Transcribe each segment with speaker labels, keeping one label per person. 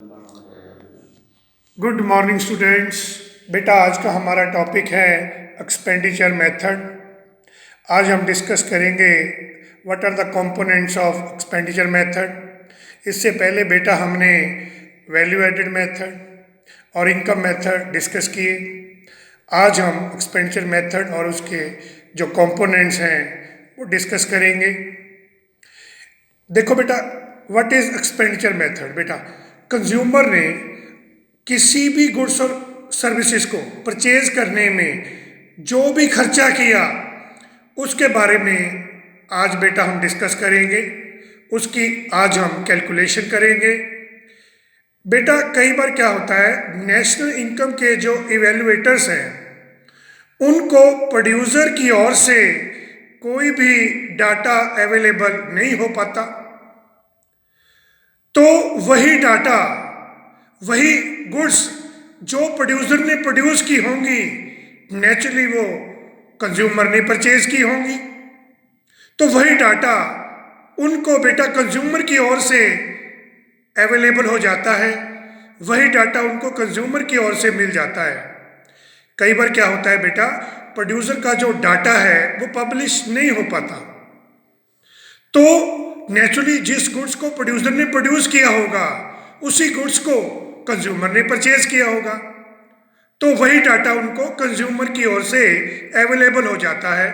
Speaker 1: Good morning students. बेटा आज का हमारा टॉपिक है एक्सपेंडिचर मेथड। आज हम डिस्कस करेंगे what are the components of expenditure method. इससे पहले बेटा हमने वैल्यू एडेड मेथड और इनकम मेथड डिस्कस किए। आज हम एक्सपेंडिचर मेथड और उसके जो कंपोनेंट्स हैं वो डिस्कस करेंगे। देखो बेटा, व्हाट इज एक्सपेंडिचर मेथड। बेटा, कंज्यूमर ने किसी भी गुड्स और सर्विसेज को परचेज करने में जो भी खर्चा किया उसके बारे में आज बेटा हम डिस्कस करेंगे। उसकी आज हम कैलकुलेशन करेंगे। बेटा कई बार क्या होता है, नेशनल इनकम के जो इवेल्युएटर्स हैं उनको प्रोड्यूसर की ओर से कोई भी डाटा अवेलेबल नहीं हो पाता, तो वही डाटा, वही गुड्स जो प्रोड्यूसर ने प्रोड्यूस की होंगी नेचुरली वो कंज्यूमर ने परचेज की होंगी, तो वही डाटा उनको बेटा कंज्यूमर की ओर से अवेलेबल हो जाता है, वही डाटा उनको कंज्यूमर की ओर से मिल जाता है। कई बार क्या होता है बेटा, प्रोड्यूसर का जो डाटा है वो पब्लिश नहीं हो पाता, तो नेचुरली जिस गुड्स को प्रोड्यूसर ने प्रोड्यूस किया होगा उसी गुड्स को कंज्यूमर ने परचेज किया होगा, तो वही डाटा उनको कंज्यूमर की ओर से अवेलेबल हो जाता है।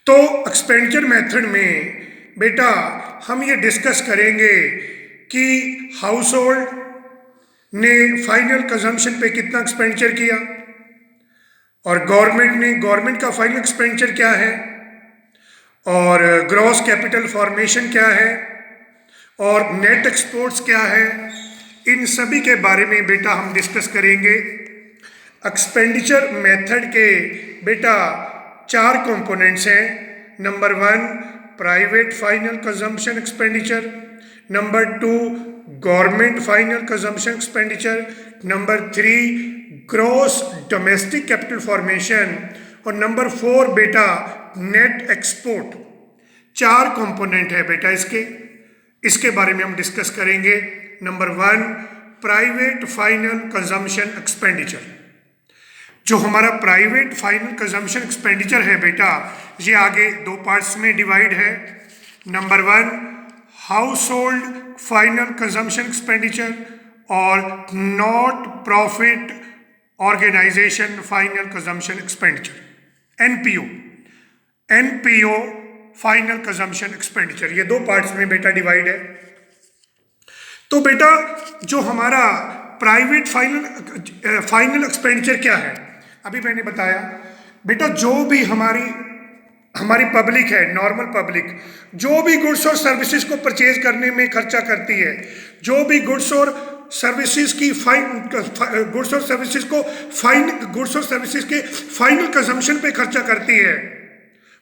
Speaker 1: तो एक्सपेंडिचर मेथड में बेटा हम ये डिस्कस करेंगे कि हाउस होल्ड ने फाइनल कंजम्पशन पे कितना एक्सपेंडिचर किया और गवर्नमेंट का फाइनल एक्सपेंडिचर क्या है, और ग्रॉस कैपिटल फॉर्मेशन क्या है, और नेट एक्सपोर्ट्स क्या है। इन सभी के बारे में बेटा हम डिस्कस करेंगे। एक्सपेंडिचर मेथड के बेटा 4 कंपोनेंट्स हैं। Number 1 private final consumption expenditure, number 2 government final consumption expenditure, number 3 gross domestic capital formation, और नंबर 4 बेटा नेट एक्सपोर्ट। 4 कंपोनेंट है बेटा इसके बारे में हम डिस्कस करेंगे। Number 1 private final consumption expenditure. जो हमारा प्राइवेट फाइनल कंजम्पशन एक्सपेंडिचर है बेटा, ये आगे 2 पार्ट्स में डिवाइड है। Number 1 household final consumption expenditure और not profit organisation final consumption expenditure, NPO final consumption expenditure. ये 2 पार्ट्स में बेटा डिवाइड है। तो बेटा जो हमारा प्राइवेट फाइनल एक्सपेंडिचर क्या है, अभी मैंने बताया बेटा, जो भी हमारी पब्लिक है, नॉर्मल पब्लिक, जो भी गुड्स और सर्विसेज को परचेज करने में खर्चा करती है, जो भी गुड्स और सर्विसेज के फाइनल कंजम्पशन पे खर्चा करती है,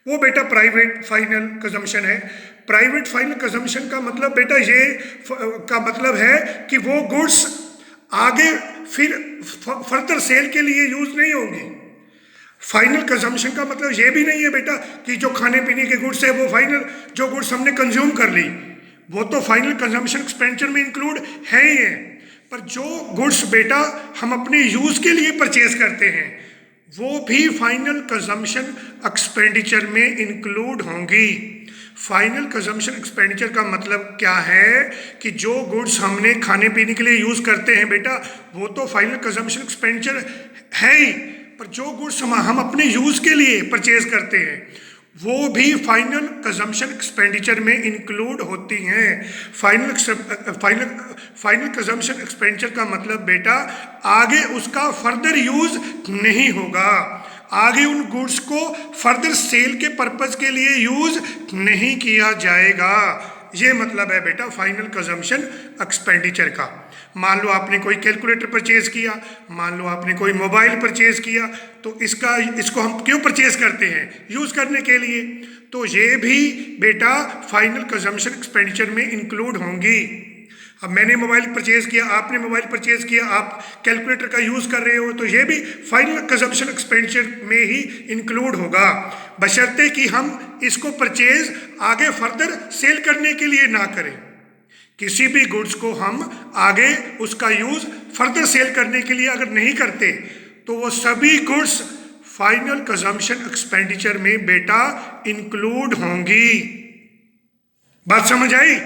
Speaker 1: वो बेटा प्राइवेट फाइनल कंजम्पशन है। प्राइवेट फाइनल कंजम्पशन का मतलब बेटा ये का मतलब है कि वो गुड्स आगे फिर फर्दर सेल के लिए यूज नहीं होंगी। फाइनल कंजम्पशन का मतलब ये भी नहीं है बेटा कि जो खाने पीने के गुड्स है वो फाइनल, जो गुड्स हमने कंज्यूम कर ली वो तो फाइनल कंजम्पशन एक्सपेंडिचर में इंक्लूड है ही है, पर जो गुड्स बेटा हम अपने यूज के लिए परचेज करते हैं वो भी फाइनल कंजम्पशन एक्सपेंडिचर में इंक्लूड होंगी। फाइनल कंजम्पशन एक्सपेंडिचर का मतलब क्या है कि जो गुड्स हमने खाने पीने के लिए यूज करते हैं बेटा वो तो फाइनल कंजम्पशन एक्सपेंडिचर है ही, पर जो गुड्स हम अपने यूज के लिए परचेज करते हैं वो भी फाइनल कंजम्पशन एक्सपेंडिचर में इंक्लूड होती हैं। फाइनल कंजम्पशन एक्सपेंडिचर का मतलब बेटा आगे उसका फर्दर यूज नहीं होगा, आगे उन गुड्स को फर्दर सेल के पर्पज के लिए यूज नहीं किया जाएगा। ये मतलब है बेटा फाइनल कंजम्पशन एक्सपेंडिचर का। मान लो आपने कोई कैलकुलेटर परचेज किया, मान लो आपने कोई मोबाइल परचेज किया, तो इसको हम क्यों परचेज करते हैं? यूज करने के लिए, तो ये भी बेटा फाइनल कंजम्पशन एक्सपेंडिचर में इंक्लूड होंगी। अब मैंने मोबाइल परचेज किया, आपने मोबाइल परचेज किया, आप कैलकुलेटर का यूज कर रहे हो, तो ये भी फाइनल कंजम्पशन एक्सपेंडिचर में ही इंक्लूड होगा, बशर्ते कि हम इसको परचेज आगे फर्दर सेल करने के लिए ना करें। किसी भी गुड्स को हम आगे उसका यूज फर्दर सेल करने के लिए अगर नहीं करते तो वो सभी गुड्स फाइनल कंजम्पशन एक्सपेंडिचर में बेटा इंक्लूड होंगी। बात समझ आई?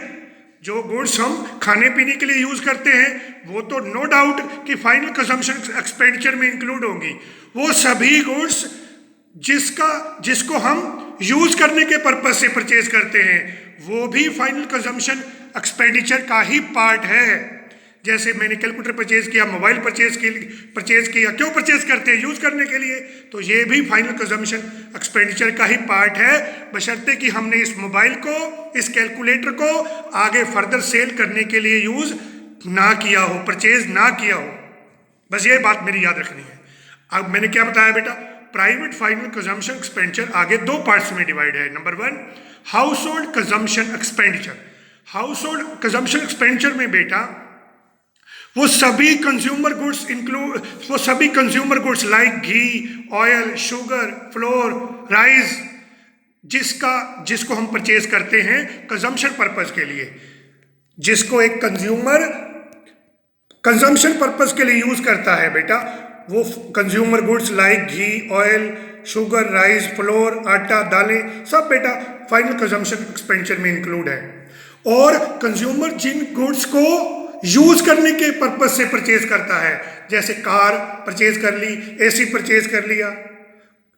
Speaker 1: जो गुड्स हम खाने पीने के लिए यूज करते हैं वो तो नो डाउट कि फाइनल कंजम्पशन एक्सपेंडिचर में इंक्लूड होंगी। वो सभी गुड्स जिसको हम यूज करने के पर्पज से परचेज करते हैं वो भी फाइनल कंजम्पशन एक्सपेंडिचर का ही पार्ट है। जैसे मैंने कैलकुलेटर परचेज किया, मोबाइल परचेज किया, क्यों परचेज करते हैं? यूज करने के लिए। तो ये भी फाइनल कंजम्पशन एक्सपेंडिचर का ही पार्ट है, बशर्ते कि हमने इस मोबाइल को, इस कैलकुलेटर को आगे फर्दर सेल करने के लिए यूज ना किया हो, परचेज ना किया हो। बस ये बात मेरी याद रखनी है। अब मैंने क्या बताया बेटा? प्राइवेट फाइनल कंजम्पशन एक्सपेंडिचर आगे दो पार्ट्स में डिवाइड है। Number 1 house hold consumption expenditure. House hold consumption expenditure में बेटा वो सभी कंज्यूमर गुड्स लाइक घी, ऑयल, शुगर, फ्लोर, राइस जिसको हम परचेज करते हैं कंजम्पशन पर्पस के लिए, जिसको एक कंज्यूमर कंजम्पशन पर्पस के लिए यूज करता है बेटा, वो कंज्यूमर गुड्स लाइक घी, ऑयल, शुगर, राइस, फ्लोर, आटा, दालें सब बेटा फाइनल कंजम्पशन एक्सपेंडिचर में इंक्लूड है। और कंज्यूमर जिन गुड्स को यूज करने के पर्पज से परचेज करता है, जैसे कार परचेज कर ली, एसी परचेज कर लिया,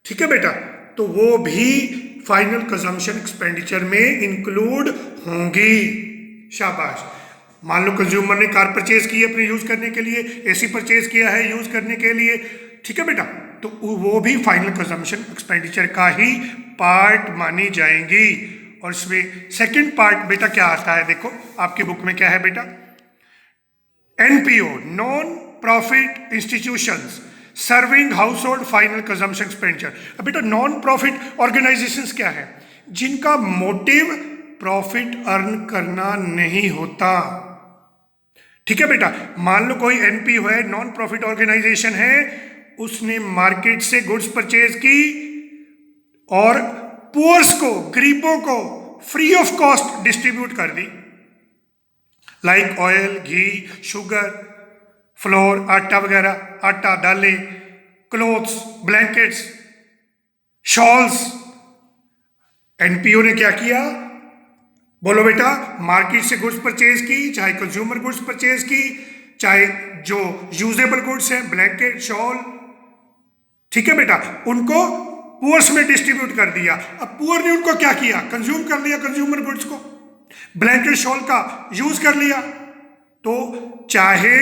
Speaker 1: ठीक है बेटा, तो वो भी फाइनल कंजम्पशन एक्सपेंडिचर में इंक्लूड होंगी। शाबाश। मान लो कंज्यूमर ने कार परचेज की अपने यूज करने के लिए, एसी परचेज किया है यूज करने के लिए, ठीक है बेटा, तो वो भी फाइनल कंजम्पशन एक्सपेंडिचर का ही पार्ट मानी जाएंगी। और इसमें सेकंड पार्ट बेटा क्या आता है? देखो आपकी बुक में क्या है बेटा? NPO, non profit institutions serving house hold final consumption expenditure. अब बेटा नॉन प्रॉफिट ऑर्गेनाइजेशंस क्या है? जिनका मोटिव प्रॉफिट अर्न करना नहीं होता, ठीक है बेटा। मान लो कोई NPO है, नॉन प्रॉफिट ऑर्गेनाइजेशन है, उसने मार्केट से गुड्स परचेज की और पुअर्स को, गरीबों को फ्री ऑफ कॉस्ट डिस्ट्रीब्यूट कर दी, लाइक ऑयल, घी, शुगर, फ्लोर, आटा वगैरह, आटा, दालें, क्लोथ्स, ब्लैंकेट्स, शॉल्स। NPO ने क्या किया? बोलो बेटा, मार्केट से गुड्स परचेज की, चाहे कंज्यूमर गुड्स परचेज की, चाहे जो यूजेबल गुड्स हैं, ब्लैंकेट, शॉल, ठीक है बेटा, उनको पुअर्स में डिस्ट्रीब्यूट कर दिया। अब पुअर ने उनको क्या किया? कंज्यूम कर लिया कंज्यूमर गुड्स को, ब्लैंकेट, शॉल का यूज कर लिया। तो चाहे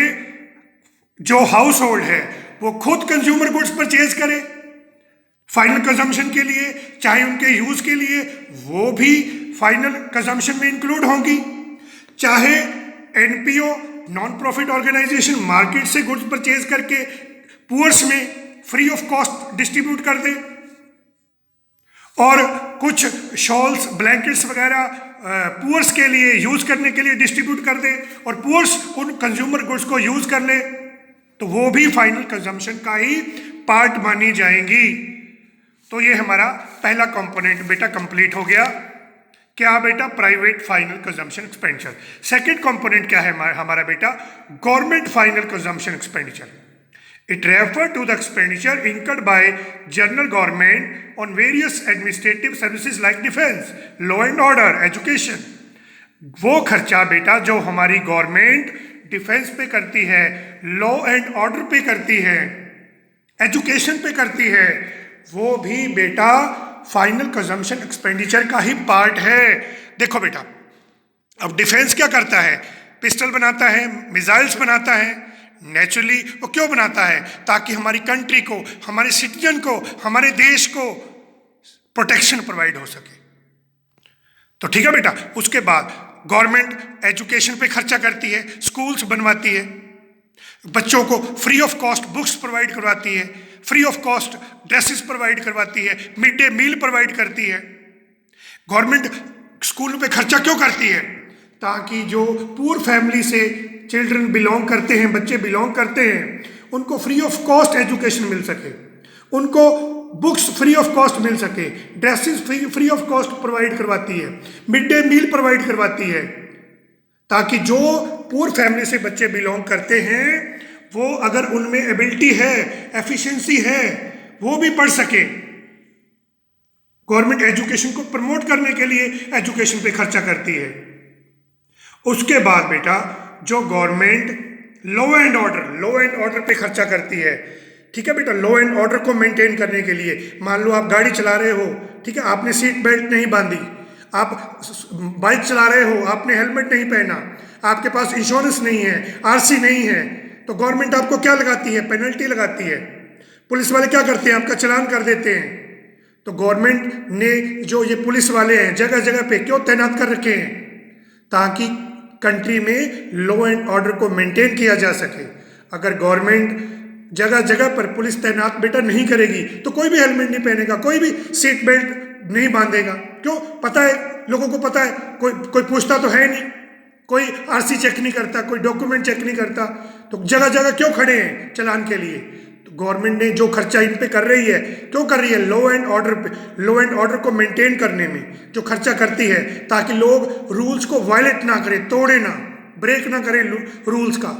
Speaker 1: जो हाउस होल्ड है वो खुद कंज्यूमर गुड्स परचेज करे फाइनल कंजम्पशन के लिए, चाहे उनके यूज के लिए, वो भी फाइनल कंजम्पशन में इंक्लूड होंगी। चाहे NPO, non profit organisation, market से गुड्स परचेज करके पुअर्स में फ्री ऑफ कॉस्ट डिस्ट्रीब्यूट कर दे, और कुछ शॉल्स, ब्लैंकेट्स वगैरह पुअर्स के लिए यूज करने के लिए डिस्ट्रीब्यूट कर दे, और पुअर्स उन कंज्यूमर गुड्स को यूज कर ले, तो वो भी फाइनल कंजम्पशन का ही पार्ट मानी जाएंगी। तो ये हमारा पहला कंपोनेंट बेटा कंप्लीट हो गया। क्या बेटा? Private final consumption expenditure. Second component क्या है हमारा बेटा? Government final consumption expenditure. It refers to the expenditure incurred by general government on various administrative services like defense, law and order, education। वो खर्चा बेटा जो हमारी गवर्नमेंट डिफेंस पे करती है, लॉ एंड ऑर्डर पे करती है, एजुकेशन पे करती है, वो भी बेटा फाइनल कंजम्पशन एक्सपेंडिचर का ही पार्ट है। देखो बेटा, अब डिफेंस क्या करता है? पिस्टल बनाता है, मिसाइल्स बनाता है। नेचुरली वो क्यों बनाता है? ताकि हमारी कंट्री को, हमारे सिटीजन को, हमारे देश को प्रोटेक्शन प्रोवाइड हो सके। तो ठीक है बेटा, उसके बाद गवर्नमेंट एजुकेशन पे खर्चा करती है, स्कूल्स बनवाती है, बच्चों को free of cost books provide करवाती है, free of cost dresses provide करवाती है, मिड डे मील प्रोवाइड करती है। गवर्नमेंट स्कूलों पे खर्चा क्यों करती है? ताकि जो पुअर फैमिली से चिल्ड्रन बिलोंग करते हैं, बच्चे बिलोंग करते हैं, उनको फ्री ऑफ कॉस्ट एजुकेशन मिल सके, उनको बुक्स फ्री ऑफ कॉस्ट मिल सके, dresses free of cost provide करवाती है, मिड डे मील प्रोवाइड करवाती है, ताकि जो पुअर फैमिली से बच्चे बिलोंग करते हैं वो अगर उनमें एबिलिटी है, एफिशिएंसी है, वो भी पढ़ सके। गवर्नमेंट एजुकेशन को प्रमोट करने के लिए एजुकेशन पे खर्चा करती है। उसके बाद बेटा जो गवर्नमेंट लॉ एंड ऑर्डर पे खर्चा करती है, ठीक है बेटा, लॉ एंड ऑर्डर को मेंटेन करने के लिए, मान लो आप गाड़ी चला रहे हो, ठीक है, आपने सीट बेल्ट नहीं बांधी, आप बाइक चला रहे हो, आपने हेलमेट नहीं पहना, आपके पास इंश्योरेंस नहीं है, आरसी नहीं है, तो गवर्नमेंट आपको क्या लगाती है? पेनल्टी लगाती है। पुलिस वाले क्या करते हैं? आपका चालान कर देते हैं। तो गवर्नमेंट ने जो ये पुलिस वाले हैं जगह जगह पे क्यों तैनात कर रखे हैं? ताकि कंट्री में लॉ एंड ऑर्डर को मेंटेन किया जा सके। अगर गवर्नमेंट जगह जगह पर पुलिस तैनात बेटा नहीं करेगी तो कोई भी हेलमेट नहीं पहनेगा, कोई भी सीट बेल्ट नहीं बांधेगा। क्यों? पता है, लोगों को पता है, कोई पूछता तो है नहीं, कोई आरसी चेक नहीं करता, कोई डॉक्यूमेंट चेक नहीं करता, तो जगह जगह क्यों खड़े हैं चालान के लिए? तो गवर्नमेंट ने जो खर्चा इन पे कर रही है, क्यों कर रही है? लॉ एंड ऑर्डर पे, लॉ एंड ऑर्डर को मेंटेन करने में जो खर्चा करती है, ताकि लोग रूल्स को वायलेट ना करें, तोड़े ना, ब्रेक ना करें रूल्स का।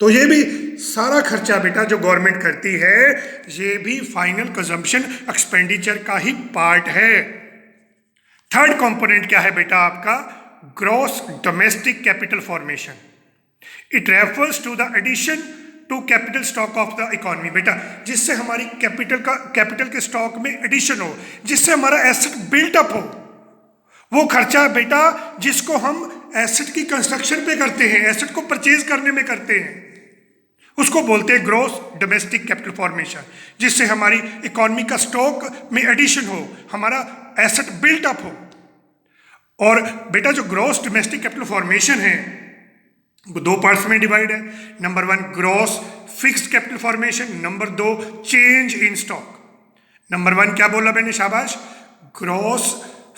Speaker 1: तो ये भी सारा खर्चा बेटा जो गवर्नमेंट करती है, ये भी फाइनल कंजम्पशन एक्सपेंडिचर का ही पार्ट है। थर्ड कंपोनेंट क्या है बेटा आपका? Gross domestic capital formation. It refers to the addition to capital stock of the economy. बेटा जिससे हमारी कैपिटल के स्टॉक में एडिशन हो, जिससे हमारा एसेट बिल्टअप हो, वो खर्चा बेटा जिसको हम एसेट की कंस्ट्रक्शन पे करते हैं, एसेट को परचेज करने में करते हैं, उसको बोलते हैं ग्रॉस डोमेस्टिक कैपिटल फॉर्मेशन। जिससे हमारी इकोनॉमी का स्टॉक में एडिशन हो, हमारा एसेट बिल्टअप हो। और बेटा जो ग्रॉस डोमेस्टिक कैपिटल फॉर्मेशन है वो दो पार्ट्स में डिवाइड है। Number 1 gross fixed capital formation, number 2 change in stock. Number 1 क्या बोला मैंने? शाबाश। Gross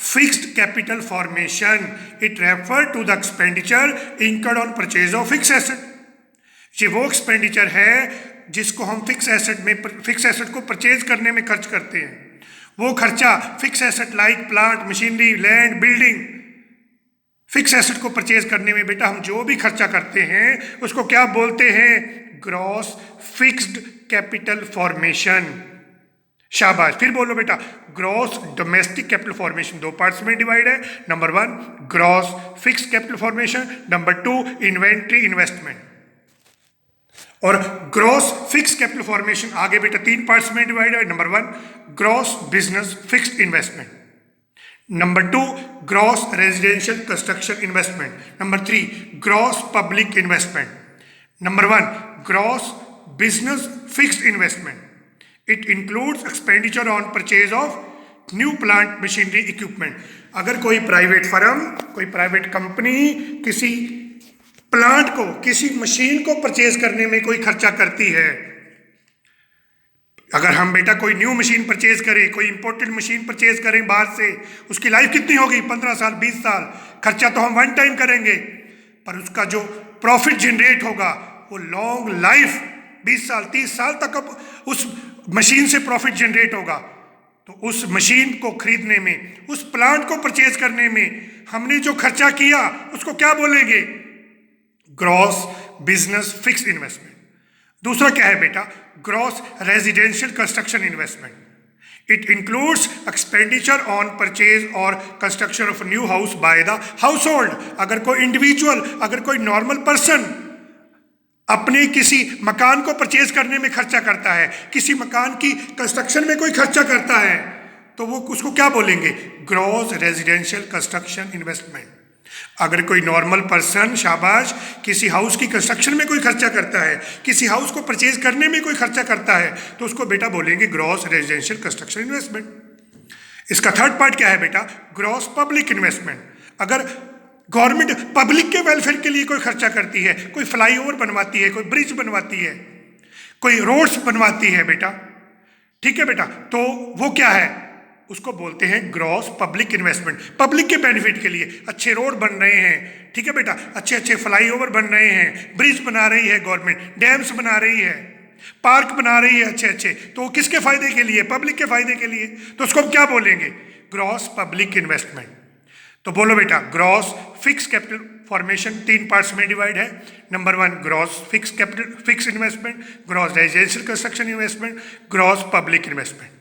Speaker 1: fixed capital formation, it refer to the expenditure incurred on purchase of fix asset. ये वो एक्सपेंडिचर है जिसको हम फिक्स एसेट को परचेज करने में खर्च करते हैं। वो खर्चा fix asset like plant, machinery, land, building, fix asset को परचेज करने में बेटा हम जो भी खर्चा करते हैं उसको क्या बोलते हैं? Gross fixed capital formation. शाबाश, फिर बोलो बेटा। ग्रॉस डोमेस्टिक कैपिटल फॉर्मेशन दो पार्ट्स में डिवाइड है। Number 1 gross fixed capital formation, number 2 inventory investment. और ग्रॉस फिक्स कैपिटल फॉर्मेशन आगे बेटा 3 पार्ट्स में डिवाइड है। Number 1 gross business fixed investment, number 2 gross residential construction investment, number 3 gross public investment. Number 1 gross business fixed investment, it includes expenditure on purchase of new plant, machinery, equipment. अगर कोई private firm, कोई private company किसी plant को, किसी machine को purchase करने में कोई खर्चा करती है, अगर हम बेटा कोई न्यू मशीन परचेज करें, कोई इंपोर्टेड मशीन परचेज करें बाहर से, उसकी लाइफ कितनी होगी? 15 साल, 20 साल। खर्चा तो हम वन टाइम करेंगे, पर उसका जो प्रॉफिट जनरेट होगा वो लॉन्ग लाइफ 20 साल, 30 साल तक उस मशीन से प्रॉफिट जनरेट होगा। तो उस मशीन को खरीदने में, उस प्लांट को परचेज करने में हमने जो खर्चा किया उसको क्या बोलेंगे? Gross business fixed investment. दूसरा क्या है बेटा? Gross residential construction investment, it includes expenditure on purchase और construction of new house by the household. अगर कोई इंडिविजुअल, अगर कोई नॉर्मल पर्सन अपने किसी मकान को परचेज करने में खर्चा करता है, किसी मकान की कंस्ट्रक्शन में कोई खर्चा करता है, तो वो उसको क्या बोलेंगे? Gross residential construction investment. अगर कोई नॉर्मल पर्सन, शाबाश, किसी हाउस की कंस्ट्रक्शन में कोई खर्चा करता है, किसी हाउस को परचेज करने में कोई खर्चा करता है, तो उसको बेटा बोलेंगे ग्रॉस रेजिडेंशियल कंस्ट्रक्शन इन्वेस्टमेंट। इसका थर्ड पार्ट क्या है बेटा? Gross public investment. अगर गवर्नमेंट पब्लिक के वेलफेयर के लिए कोई खर्चा करती है, कोई फ्लाईओवर बनवाती है, कोई ब्रिज बनवाती है, कोई रोड्स बनवाती है बेटा, ठीक है बेटा, तो वो क्या है? उसको बोलते हैं ग्रॉस पब्लिक इन्वेस्टमेंट। पब्लिक के बेनिफिट के लिए अच्छे रोड बन रहे हैं, ठीक है बेटा, अच्छे अच्छे फ्लाईओवर बन रहे हैं, ब्रिज बना रही है गवर्नमेंट, डैम्स बना रही है, पार्क बना रही है अच्छे अच्छे, तो किसके फायदे के लिए? पब्लिक के फायदे के लिए। तो उसको हम क्या बोलेंगे? Gross public investment. तो बोलो बेटा, gross fix capital formation 3 parts में डिवाइड है। Number 1 gross fix investment, gross residential construction investment, gross public investment.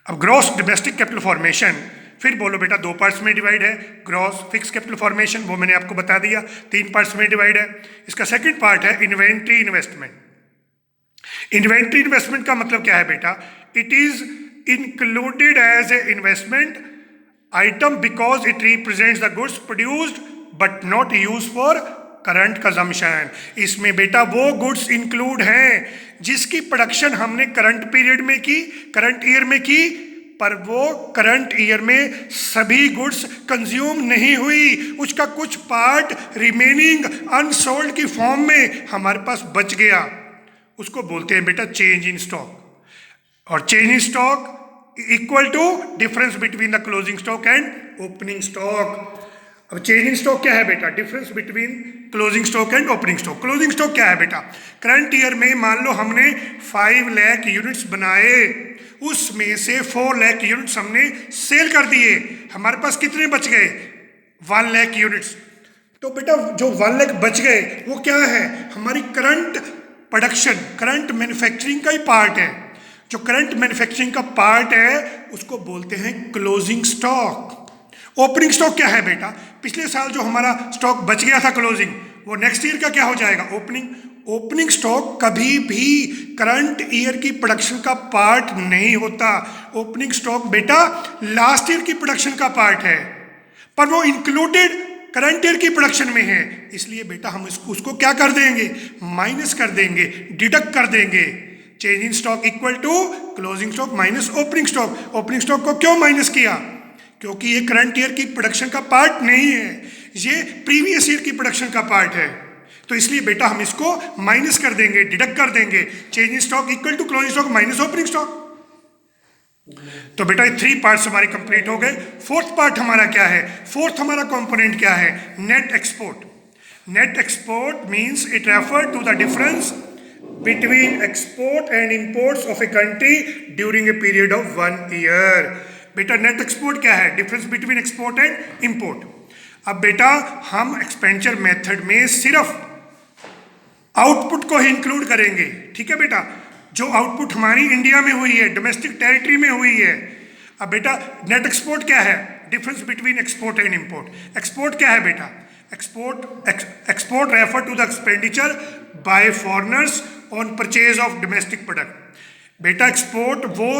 Speaker 1: अब ग्रॉस डोमेस्टिक कैपिटल फॉर्मेशन फिर बोलो बेटा 2 पार्ट्स में डिवाइड है। ग्रॉस फिक्स कैपिटल फॉर्मेशन वो मैंने आपको बता दिया 3 पार्ट्स में डिवाइड है। इसका सेकंड पार्ट है इन्वेंट्री इन्वेस्टमेंट। इन्वेंट्री इन्वेस्टमेंट का मतलब क्या है बेटा? It is included as a investment item because it represents the goods produced but not use for current consumption. इसमें बेटा वो गुड्स इंक्लूड हैं जिसकी प्रोडक्शन हमने करंट पीरियड में की, करंट ईयर में की, पर वो करंट ईयर में सभी गुड्स कंज्यूम नहीं हुई, उसका कुछ पार्ट रिमेनिंग अनसोल्ड की फॉर्म में हमारे पास बच गया, उसको बोलते हैं बेटा चेंज इन स्टॉक। और change in stock equal to difference between the closing stock and opening stock. अब चेंज इन स्टॉक क्या है बेटा? Difference between closing stock and opening stock. Closing stock क्या है बेटा? करंट ईयर में मान लो हमने 5 लाख यूनिट्स बनाए, उसमें से 4 लाख यूनिट्स हमने सेल कर दिए, हमारे पास कितने बच गए? 1 लाख यूनिट्स। तो बेटा जो 1 लाख बच गए वो क्या है? हमारी करंट प्रोडक्शन, करंट मैन्युफैक्चरिंग का ही पार्ट है। जो करंट मैन्युफैक्चरिंग का पार्ट है उसको बोलते हैं क्लोजिंग स्टॉक। ओपनिंग स्टॉक क्या है बेटा? पिछले साल जो हमारा स्टॉक बच गया था क्लोजिंग, वो नेक्स्ट ईयर का क्या हो जाएगा? ओपनिंग। ओपनिंग स्टॉक कभी भी करंट ईयर की प्रोडक्शन का पार्ट नहीं होता। ओपनिंग स्टॉक बेटा लास्ट ईयर की प्रोडक्शन का पार्ट है, पर वो इंक्लूडेड करंट ईयर की प्रोडक्शन में है, इसलिए बेटा हम उसको क्या कर देंगे? माइनस कर देंगे, डिडक्ट कर देंगे। Change in stock equal to closing stock minus opening stock. Opening stock को क्यों माइनस किया? क्योंकि ये करंट ईयर की प्रोडक्शन का पार्ट नहीं है, ये प्रीवियस ईयर की प्रोडक्शन का पार्ट है, तो इसलिए बेटा हम इसको माइनस कर देंगे, डिडक्ट कर देंगे। Change in stock equal to closing stock minus opening stock. तो बेटा ये 3 पार्ट्स हमारे कंप्लीट हो गए। फोर्थ पार्ट हमारा क्या है? फोर्थ हमारा कंपोनेंट क्या है? Net export. Net export means it refer to the difference between export and imports of a country during a period of 1 year. बेटा नेट एक्सपोर्ट क्या है? Difference between export and import. अब बेटा हम expenditure method में सिर्फ output को ही include करेंगे, ठीक है बेटा? जो आउटपुट हमारी इंडिया में हुई है, डोमेस्टिक टेरिटरी में हुई है। अब बेटा नेट एक्सपोर्ट क्या है? Difference between export and import. Export क्या है बेटा? Export refer to the expenditure by foreigners on purchase of domestic product. बेटा एक्सपोर्ट वो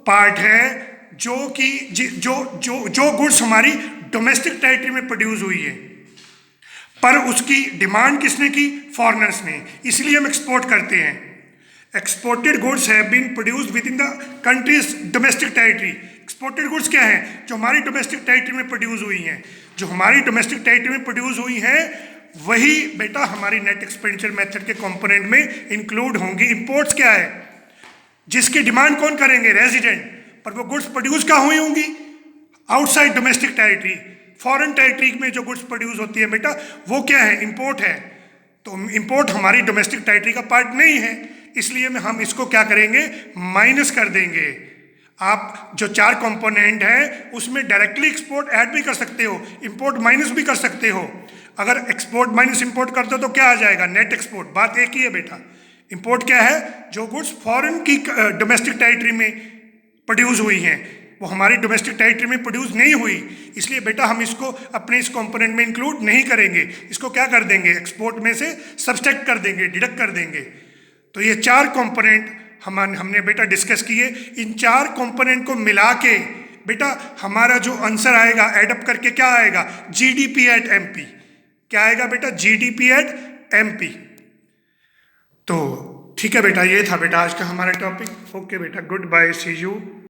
Speaker 1: पार्ट है जो कि जो गुड्स हमारी डोमेस्टिक टेरिटरी में प्रोड्यूस हुई है, पर उसकी डिमांड किसने की? फॉरेनर्स ने, इसलिए हम एक्सपोर्ट करते हैं। Exported goods have been produced within the country's domestic territory. Exported goods क्या है? जो हमारी डोमेस्टिक टेरिटरी में प्रोड्यूस हुई हैं। जो हमारी डोमेस्टिक टेरिटरी में प्रोड्यूस हुई हैं वही बेटा हमारी नेट एक्सपेंडिचर मेथड के कंपोनेंट में इंक्लूड होंगी। इंपोर्ट्स क्या है? जिसकी डिमांड कौन करेंगे? रेजिडेंट, पर वो गुड्स प्रोड्यूस कहाँ हुई होंगी? Outside domestic territory. Foreign territory में जो गुड्स प्रोड्यूस होती है बेटा वो क्या है? इंपोर्ट है। तो इंपोर्ट हमारी डोमेस्टिक टेरिटरी का पार्ट नहीं है, इसलिए हम इसको क्या करेंगे? माइनस कर देंगे। आप जो 4 कंपोनेंट है उसमें डायरेक्टली एक्सपोर्ट ऐड भी कर सकते हो, इंपोर्ट माइनस भी कर सकते हो। अगर एक्सपोर्ट माइनस इंपोर्ट कर दो तो क्या आ जाएगा? Net export. बात एक ही है बेटा। इंपोर्ट क्या है? जो गुड्स फॉरेन की डोमेस्टिक टेरिटरी में प्रोड्यूस हुई हैं वो हमारी डोमेस्टिक टेरिटरी में प्रोड्यूस नहीं हुई, इसलिए बेटा हम इसको अपने इस कंपोनेंट में इंक्लूड नहीं करेंगे। इसको क्या कर देंगे? एक्सपोर्ट में से सब्सट्रैक्ट कर देंगे, डिडक्ट कर देंगे। तो ये 4 कंपोनेंट हमने बेटा डिस्कस किए। इन 4 कंपोनेंट को मिला के बेटा हमारा जो आंसर आएगा एडअप करके क्या आएगा? GDP at MP. क्या आएगा बेटा? GDP at MP. तो ठीक है बेटा, ये था बेटा आज का हमारा टॉपिक। ओके बेटा, गुड बाय, सी यू।